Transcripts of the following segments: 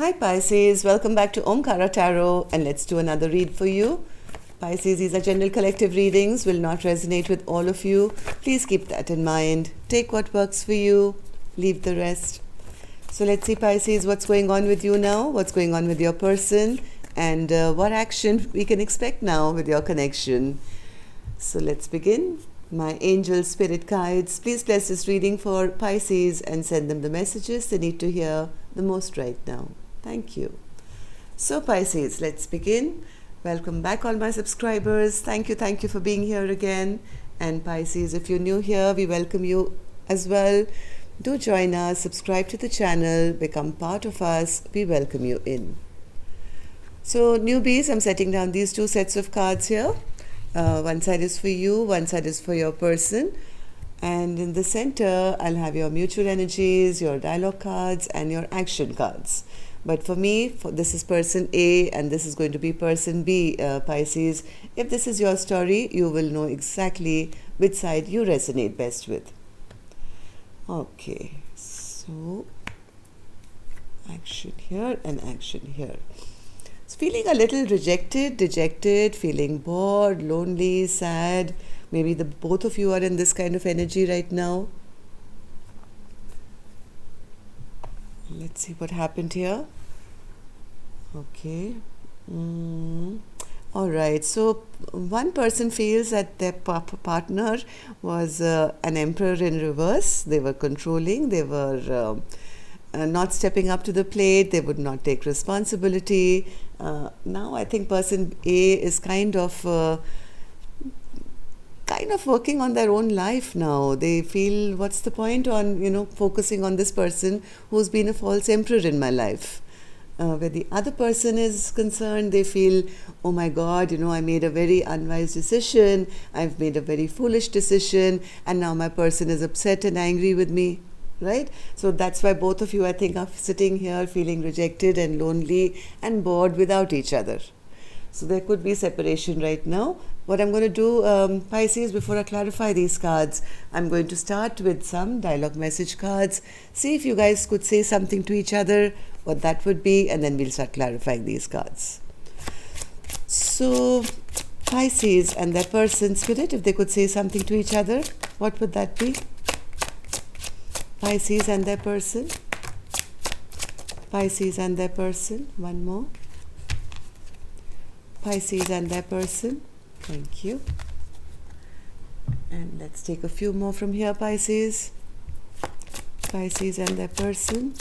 Hi Pisces, welcome back to Omkara Tarot, and let's do another read for you. Pisces, these are general collective readings, will not resonate with all of you. Please keep that in mind. Take what works for you, leave the rest. So let's see Pisces, what's going on with you now, what's going on with your person, and what action we can expect now with your connection. So let's begin. My angel spirit guides, please bless this reading for Pisces and send them the messages they need to hear the most right now. Thank you. So Pisces, let's begin. Welcome back all my subscribers. Thank you for being here again. And Pisces, if you're new here, we welcome you as well. Do join us, subscribe to the channel, become part of us. We welcome you in. So newbies, I'm setting down these two sets of cards here. One side is for you, one side is for your person. And in the center, I'll have your mutual energies, your dialogue cards, and your action cards. But for me, this is person A and this is going to be person B, Pisces. If this is your story, you will know exactly which side you resonate best with. Okay, so action here and action here. It's feeling a little rejected, dejected, feeling bored, lonely, sad. Maybe both of you are in this kind of energy right now. Let's see what happened here. Okay. All right. So one person feels that their partner was an emperor in reverse. They were controlling. They were not stepping up to the plate. They would not take responsibility. Now I think person A is kind of working on their own life now. They feel, what's the point on, focusing on this person who's been a false emperor in my life? Where the other person is concerned, they feel, oh my God, I made a very unwise decision. I've made a very foolish decision. And now my person is upset and angry with me, right? So that's why both of you, I think, are sitting here feeling rejected and lonely and bored without each other. So there could be separation right now. What I'm going to do, Pisces, before I clarify these cards, I'm going to start with some dialogue message cards. See if you guys could say something to each other, what that would be, and then we'll start clarifying these cards. So Pisces and their person spirit, if they could say something to each other, what would that be? Pisces and their person. Pisces and their person. One more. Pisces and their person. Thank you. And let's take a few more from here, Pisces. Pisces and their person.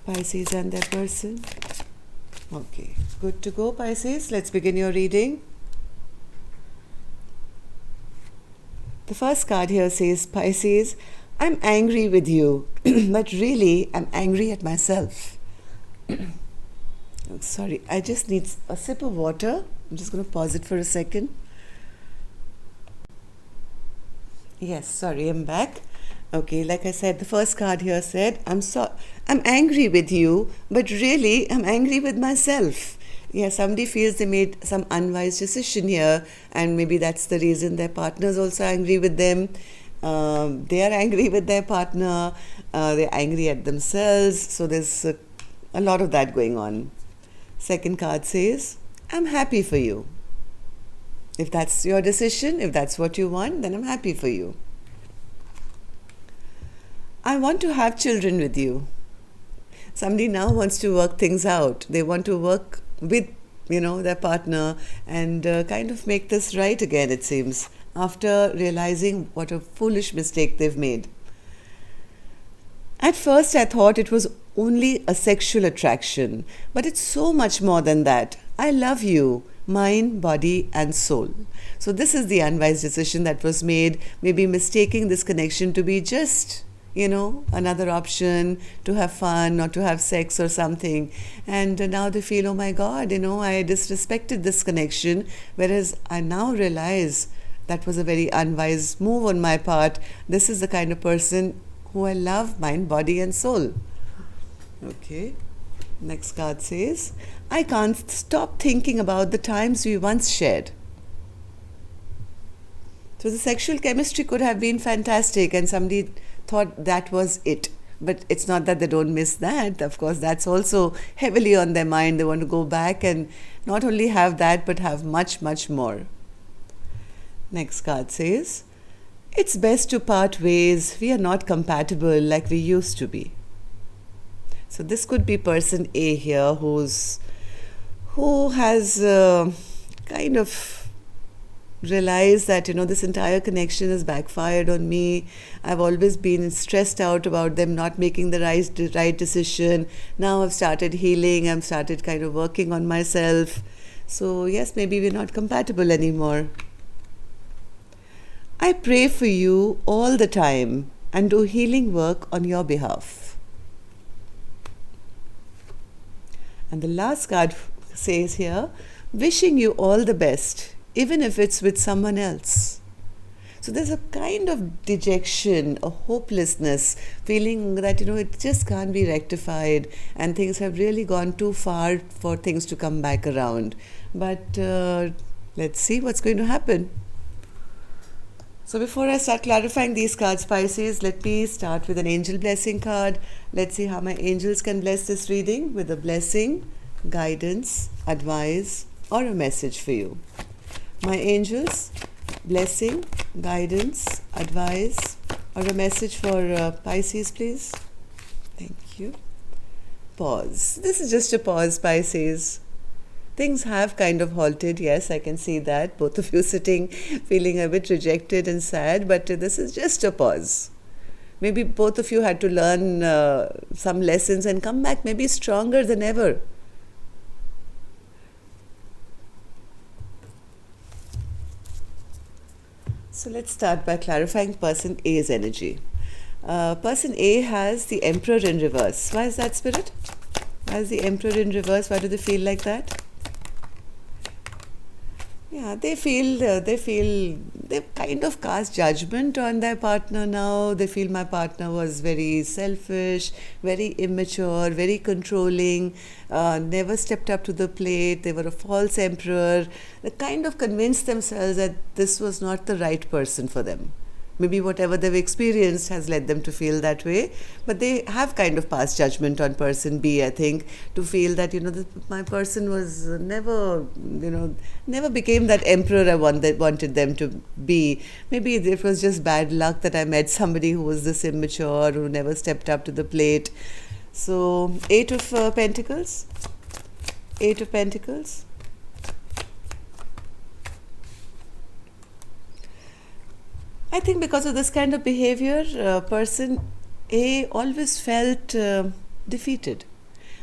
Pisces and their person. Okay, good to go, Pisces. Let's begin your reading. The first card here says, Pisces, I'm angry with you, but really I'm angry at myself. Sorry, I just need a sip of water. I'm just going to pause it for a second. Yes, sorry, I'm back. Okay, like I said, the first card here said, I'm angry with you, but really I'm angry with myself. Yeah, somebody feels they made some unwise decision here, and maybe that's the reason their partner is also angry with them. They are angry with their partner. They're angry at themselves. So there's a lot of that going on. Second card says, I'm happy for you. If that's your decision, if that's what you want, then I'm happy for you. I want to have children with you. Somebody now wants to work things out. They want to work with, their partner and kind of make this right again, it seems, after realizing what a foolish mistake they've made. At first, I thought it was only a sexual attraction, but it's so much more than that. I love you, mind, body, and soul. So this is the unwise decision that was made, maybe mistaking this connection to be just, another option to have fun or to have sex or something. And now they feel, oh my God, I disrespected this connection, whereas I now realize that was a very unwise move on my part. This is the kind of person who I love, mind, body, and soul. Okay, next card says, I can't stop thinking about the times we once shared. So the sexual chemistry could have been fantastic and somebody thought that was it. But it's not that they don't miss that. Of course, that's also heavily on their mind. They want to go back and not only have that, but have much, much more. Next card says, it's best to part ways. We are not compatible like we used to be. So this could be person A here who has kind of realized that, this entire connection has backfired on me. I've always been stressed out about them not making the right decision. Now I've started healing. I've started kind of working on myself. So yes, maybe we're not compatible anymore. I pray for you all the time and do healing work on your behalf. And the last card says here, wishing you all the best, even if it's with someone else. So there's a kind of dejection, a hopelessness, feeling that, it just can't be rectified and things have really gone too far for things to come back around. But let's see what's going to happen. So before I start clarifying these cards, Pisces, let me start with an angel blessing card. Let's see how my angels can bless this reading with a blessing, guidance, advice, or a message for you. My angels, blessing, guidance, advice, or a message for Pisces, please. Thank you. Pause. This is just a pause, Pisces. Things have kind of halted, yes, I can see that. Both of you sitting, feeling a bit rejected and sad, but this is just a pause. Maybe both of you had to learn some lessons and come back maybe stronger than ever. So let's start by clarifying person A's energy. Person A has the Emperor in reverse. Why is that, Spirit? Why is the Emperor in reverse? Why do they feel like that? Yeah, they've kind of cast judgment on their partner now. They feel my partner was very selfish, very immature, very controlling, never stepped up to the plate. They were a false emperor. They kind of convinced themselves that this was not the right person for them. Maybe whatever they've experienced has led them to feel that way. But they have kind of passed judgment on person B, I think, to feel that, my person was never became that emperor I wanted them to be. Maybe it was just bad luck that I met somebody who was this immature, who never stepped up to the plate. So, Eight of Pentacles. Eight of Pentacles. I think because of this kind of behavior, person A always felt defeated.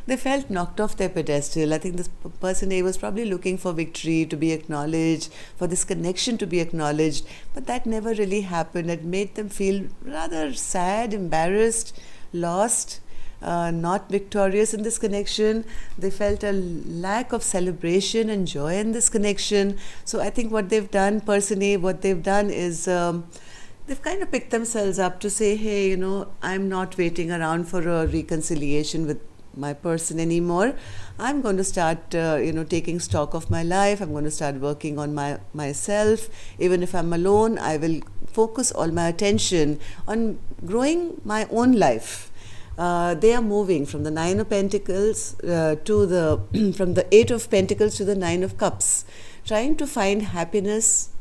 They felt knocked off their pedestal. I think this person A was probably looking for victory, to be acknowledged, for this connection to be acknowledged, but that never really happened. It made them feel rather sad, embarrassed, lost, not victorious in this connection. They felt a lack of celebration and joy in this connection. So I think what they've done, person A, what they've done is they've kind of picked themselves up to say, hey, I'm not waiting around for a reconciliation with my person anymore. I'm going to start, taking stock of my life. I'm going to start working on myself. Even if I'm alone, I will focus all my attention on growing my own life. They are moving from the Nine of Pentacles from the Eight of Pentacles to the Nine of Cups, trying to find happiness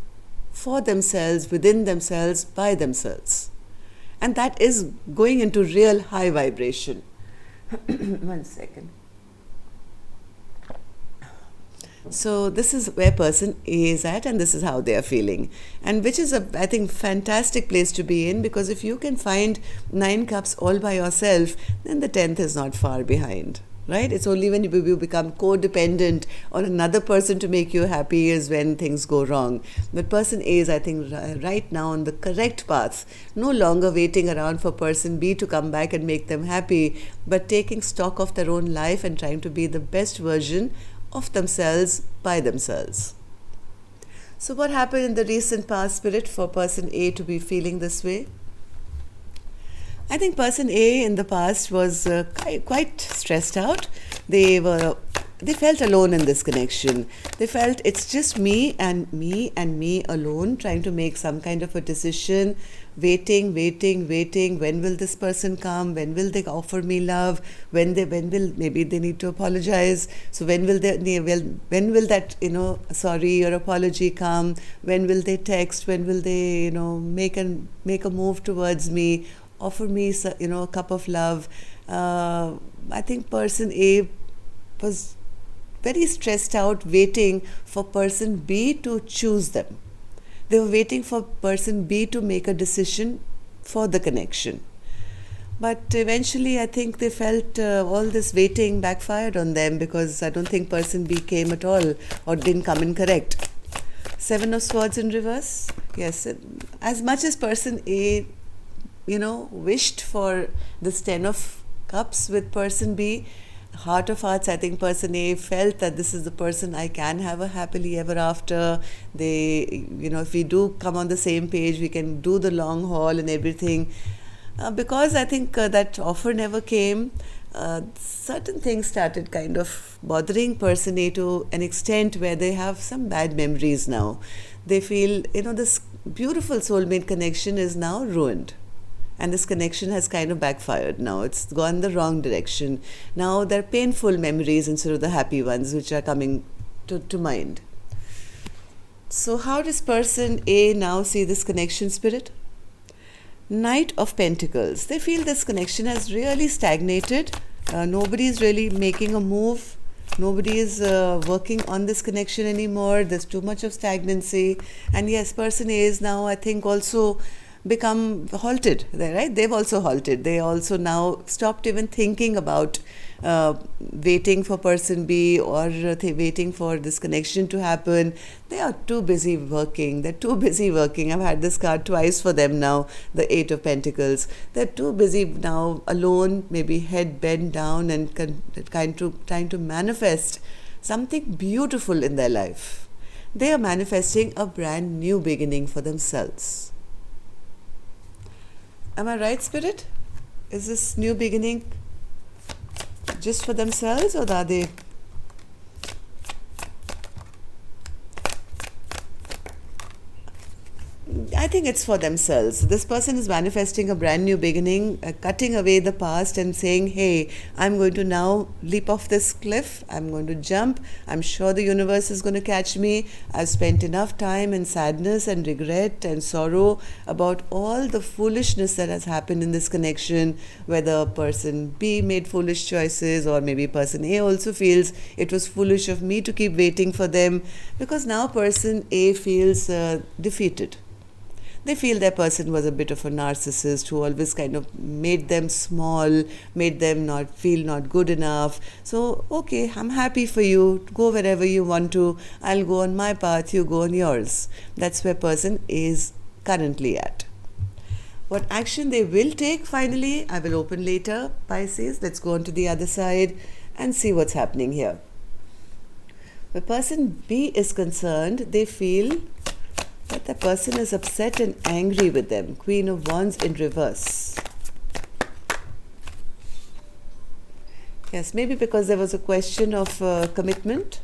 for themselves, within themselves, by themselves. And that is going into real high vibration. 1 second. So this is where person A is at, and this is how they are feeling, and which is I think fantastic place to be in, because if you can find 9 cups all by yourself, then the 10th is not far behind, right? It's only when you become codependent on another person to make you happy is when things go wrong. But person A is, I think, right now on the correct path, no longer waiting around for person B to come back and make them happy, but taking stock of their own life and trying to be the best version of themselves by themselves. So what happened in the recent past, Spirit, for person A to be feeling this way? I think person A in the past was quite stressed out. They were they felt alone in this connection. They felt it's just me and me and me alone trying to make some kind of a decision, waiting. When will this person come? When will they offer me love? When will maybe they need to apologize? So when will when will that sorry or apology come? When will they text? When will they make a move towards me? Offer me a cup of love. I think person A was very stressed out, waiting for person B to choose them. They were waiting for person B to make a decision for the connection. But eventually, I think they felt all this waiting backfired on them, because I don't think person B came at all or didn't come in correct. Seven of Swords in reverse. Yes, as much as person A, wished for this Ten of Cups with person B, heart of hearts, I think person A felt that this is the person I can have a happily ever after. They, if we do come on the same page, we can do the long haul and everything. Because I think that offer never came, certain things started kind of bothering person A to an extent where they have some bad memories now. They feel, this beautiful soulmate connection is now ruined. And this connection has kind of backfired now. It's gone the wrong direction. Now there are painful memories instead of the happy ones which are coming to mind. So how does person A now see this connection, Spirit? Knight of Pentacles. They feel this connection has really stagnated. Nobody is really making a move. Nobody is working on this connection anymore. There's too much of stagnancy. And yes, person A is now, I think, also become halted, right? They've also halted. They also now stopped even thinking about waiting for person B or waiting for this connection to happen. They are too busy working. They're too busy working. I've had this card twice for them now, the Eight of Pentacles. They're too busy now, alone, maybe head bent down and trying to manifest something beautiful in their life. They are manifesting a brand new beginning for themselves. Am I right, Spirit? Is this new beginning just for themselves, or are they? I think it's for themselves. This person is manifesting a brand new beginning, cutting away the past and saying, hey, I'm going to now leap off this cliff. I'm going to jump. I'm sure the universe is going to catch me. I've spent enough time in sadness and regret and sorrow about all the foolishness that has happened in this connection, whether person B made foolish choices or maybe person A also feels it was foolish of me to keep waiting for them, because now person A feels defeated. They feel their person was a bit of a narcissist who always kind of made them small, made them not feel not good enough. So, okay, I'm happy for you. Go wherever you want to. I'll go on my path, you go on yours. That's where person is currently at. What action they will take finally, I will open later, Pisces. Let's go on to the other side and see what's happening here. Where person B is concerned, they feel that the person is upset and angry with them. Queen of Wands in reverse. Yes, maybe because there was a question of commitment.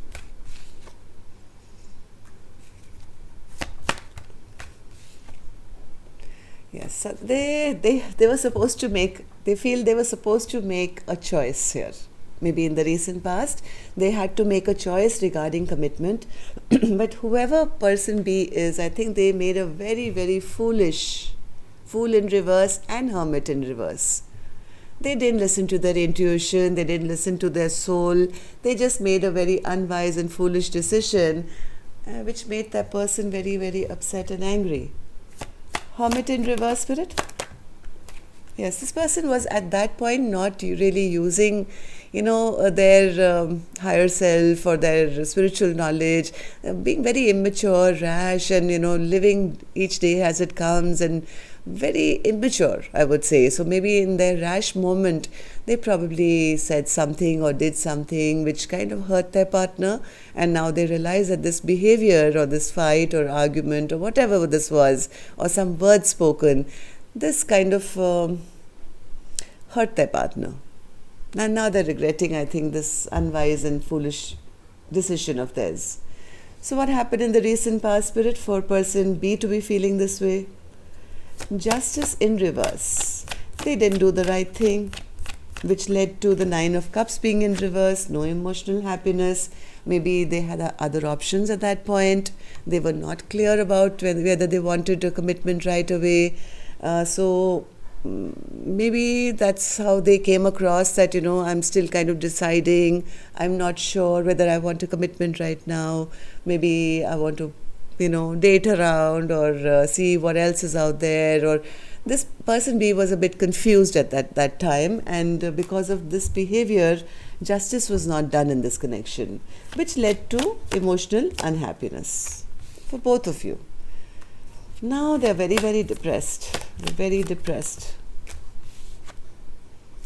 Yes, so they were supposed to make, they feel they were supposed to make a choice here. Maybe in the recent past, they had to make a choice regarding commitment. But whoever person B is, I think they made a very, very foolish Fool in reverse and Hermit in reverse. They didn't listen to their intuition. They didn't listen to their soul. They just made a very unwise and foolish decision, which made that person very, very upset and angry. Hermit in reverse, Spirit? Yes, this person was at that point not really using, their higher self or their spiritual knowledge, being very immature, rash, and, living each day as it comes, and very immature, I would say. So maybe in their rash moment, they probably said something or did something which kind of hurt their partner, and now they realize that this behavior or this fight or argument or whatever this was, or some words spoken, this kind of hurt their partner. And now they're regretting, I think, this unwise and foolish decision of theirs. So what happened in the recent past, Spirit, for person B to be feeling this way? Justice in reverse. They didn't do the right thing, which led to the Nine of Cups being in reverse, no emotional happiness. Maybe they had other options at that point. They were not clear about whether they wanted a commitment right away. So maybe that's how they came across that, I'm still kind of deciding. I'm not sure whether I want a commitment right now. Maybe I want to, date around or see what else is out there. Or this person B was a bit confused at that time, and because of this behavior, justice was not done in this connection, which led to emotional unhappiness for both of you. Now they're very, very depressed. Very depressed.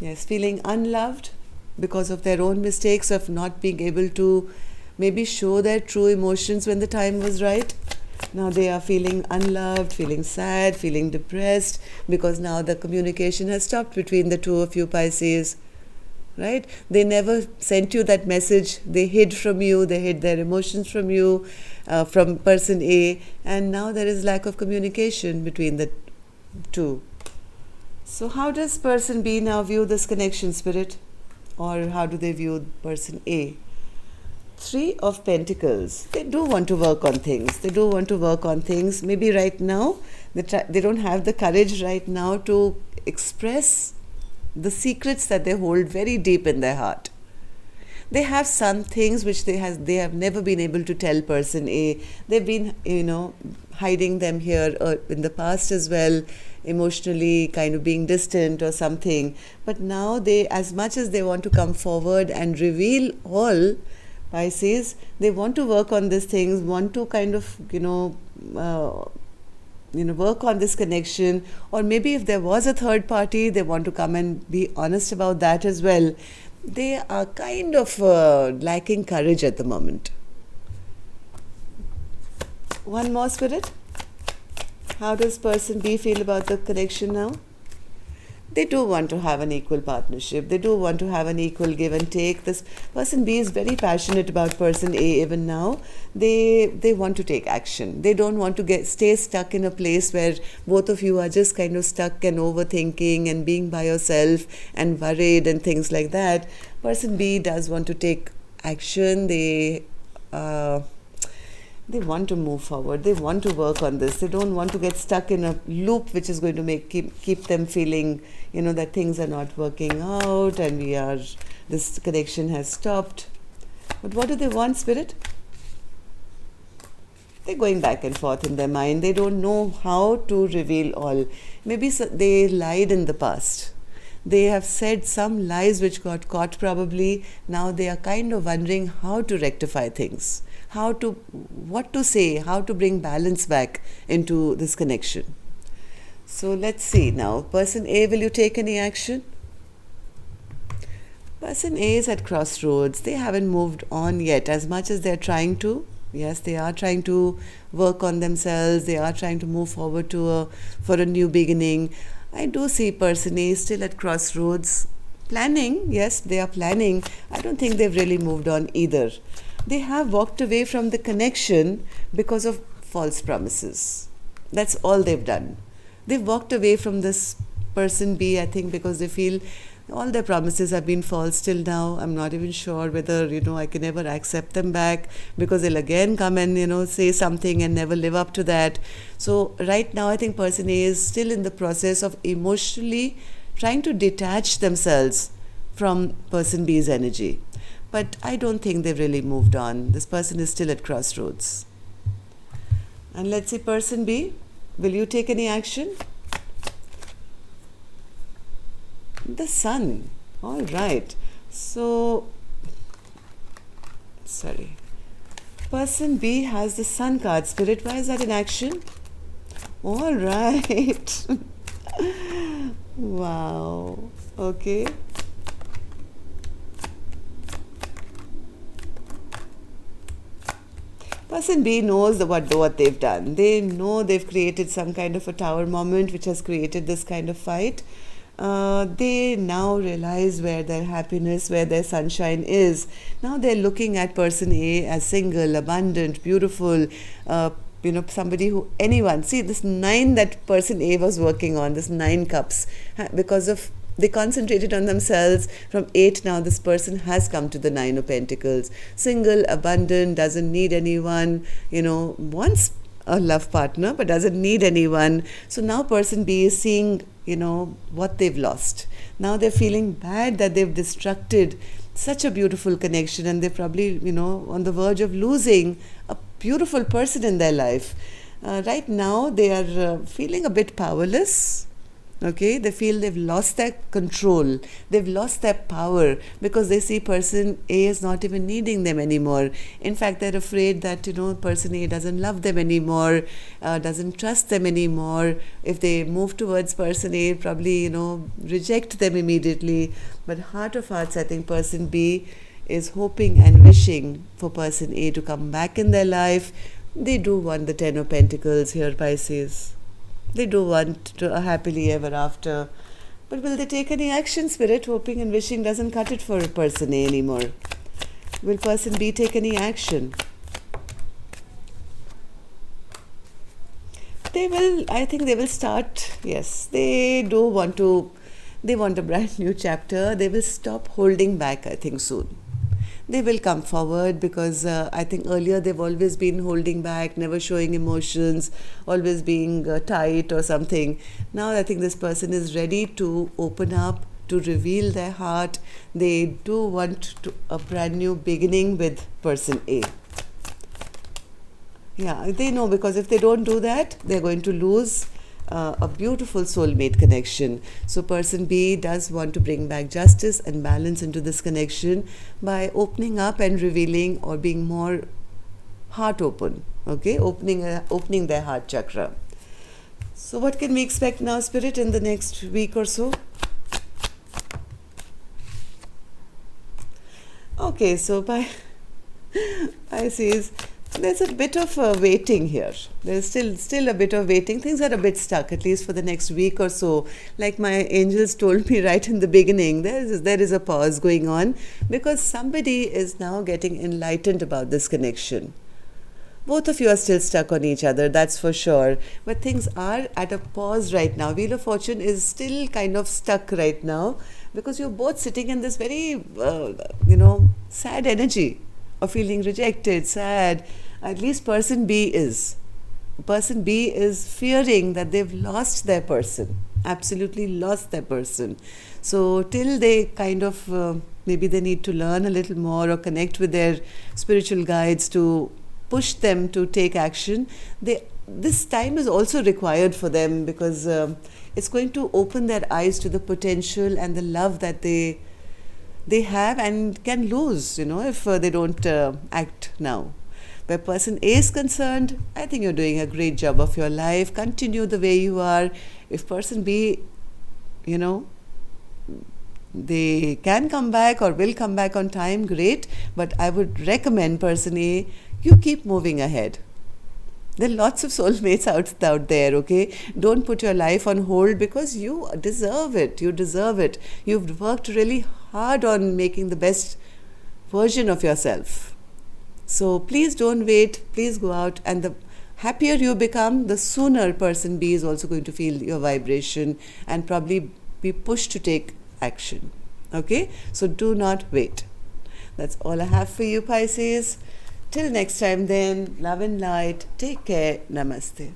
Yes, feeling unloved because of their own mistakes of not being able to maybe show their true emotions when the time was right. Now they are feeling unloved, feeling sad, feeling depressed because now the communication has stopped between the two of you, Pisces. Right? They never sent you that message. They hid from you. They hid their emotions from you, from person A. And now there is lack of communication between the two. So how does person B now view this connection, Spirit? Or how do they view person A? Three of Pentacles. They do want to work on things. They do want to work on things. Maybe right now, they don't have the courage right now to express the secrets that they hold very deep in their heart. They have some things which they have never been able to tell person A. They've been, hiding them here in the past as well, emotionally kind of being distant or something. But now they, as much as they want to come forward and reveal all, Pisces, they want to work on these things, want to kind of, work on this connection. Or maybe if there was a third party, they want to come and be honest about that as well. They are kind of lacking courage at the moment. One more, Spirit. How does person B feel about the connection now? They do want to have an equal partnership. They do want to have an equal give and take. This person B is very passionate about person A even now. They want to take action. They don't want to stay stuck in a place where both of you are just kind of stuck and overthinking and being by yourself and worried and things like that. Person B does want to take action. They want to move forward. They want to work on this. They don't want to get stuck in a loop which is going to keep them feeling, that things are not working out and this connection has stopped. But what do they want, Spirit? They're going back and forth in their mind. They don't know how to reveal all. Maybe they lied in the past. They have said some lies which got caught probably. Now they are kind of wondering how to rectify things. What to say, how to bring balance back into this connection. So let's see now. Person A, will you take any action? Person A is at crossroads. They haven't moved on yet as much as they're trying to. Yes, they are trying to work on themselves. They are trying to move forward for a new beginning. I do see person A still at crossroads. Planning, yes, they are planning. I don't think they've really moved on either. They have walked away from the connection because of false promises. That's all they've done. They've walked away from this person B, I think, because they feel all their promises have been false till now. I'm not even sure whether, I can ever accept them back because they'll again come and, say something and never live up to that. So right now, I think person A is still in the process of emotionally trying to detach themselves from person B's energy. But I don't think they've really moved on. This person is still at crossroads. And let's see, person B, will you take any action? The Sun. All right. So, person B has the Sun card, Spirit. Why is that in action? All right. Wow. Okay. Person B knows what they've done. They know they've created some kind of a tower moment which has created this kind of fight. they now realize where their happiness, where their sunshine is. Now they're looking at person A as single, abundant, beautiful, somebody who, anyone. See, this 9 that person A was working on, this 9 cups, because of they concentrated on themselves. From 8 now, this person has come to the 9 of Pentacles. Single, abundant, doesn't need anyone, wants a love partner but doesn't need anyone. So now person B is seeing, what they've lost. Now they're feeling bad that they've destructed such a beautiful connection, and they're probably, on the verge of losing a beautiful person in their life. Right now, they are feeling a bit powerless. Okay, they feel they've lost their control, they've lost their power, because they see person A is not even needing them anymore. In fact, they're afraid that, person A doesn't love them anymore, doesn't trust them anymore. If they move towards person A, probably, reject them immediately. But heart of hearts, I think person B is hoping and wishing for person A to come back in their life. They do want the 10 of Pentacles here, Pisces. They do want a happily ever after. But will they take any action, Spirit? Hoping and wishing doesn't cut it for person A anymore. Will person B take any action? They will, I think they will start, yes. They want a brand new chapter. They will stop holding back, I think, soon. They will come forward, because I think earlier they've always been holding back, never showing emotions, always being tight or something. Now I think this person is ready to open up, to reveal their heart. They do want a brand new beginning with person A. Yeah, they know, because if they don't do that, they're going to lose a beautiful soulmate connection. So person B does want to bring back justice and balance into this connection by opening up and revealing, or being more heart open. Okay, opening their heart chakra. So what can we expect now, Spirit, in the next week or so? Okay, so Pisces, there's a bit of waiting here. There's still a bit of waiting. Things are a bit stuck, at least for the next week or so. Like my angels told me right in the beginning, there is a pause going on, because somebody is now getting enlightened about this connection. Both of you are still stuck on each other, that's for sure. But things are at a pause right now. Wheel of Fortune is still kind of stuck right now, because you're both sitting in this very, sad energy of feeling rejected, sad. At least person B is. Person B is fearing that they've lost their person, absolutely lost their person. So till they kind of, maybe they need to learn a little more or connect with their spiritual guides to push them to take action. This time is also required for them, because it's going to open their eyes to the potential and the love that they have and can lose, if they don't act now. Where person A is concerned, I think you're doing a great job of your life. Continue the way you are. If person B, they can come back or will come back on time, great. But I would recommend person A, you keep moving ahead. There are lots of soulmates out there, okay? Don't put your life on hold, because you deserve it. You deserve it. You've worked really hard on making the best version of yourself. So please don't wait. Please go out, and the happier you become, the sooner person B is also going to feel your vibration and probably be pushed to take action. Okay? So do not wait. That's all I have for you, Pisces. Till next time then, love and light. Take care. Namaste.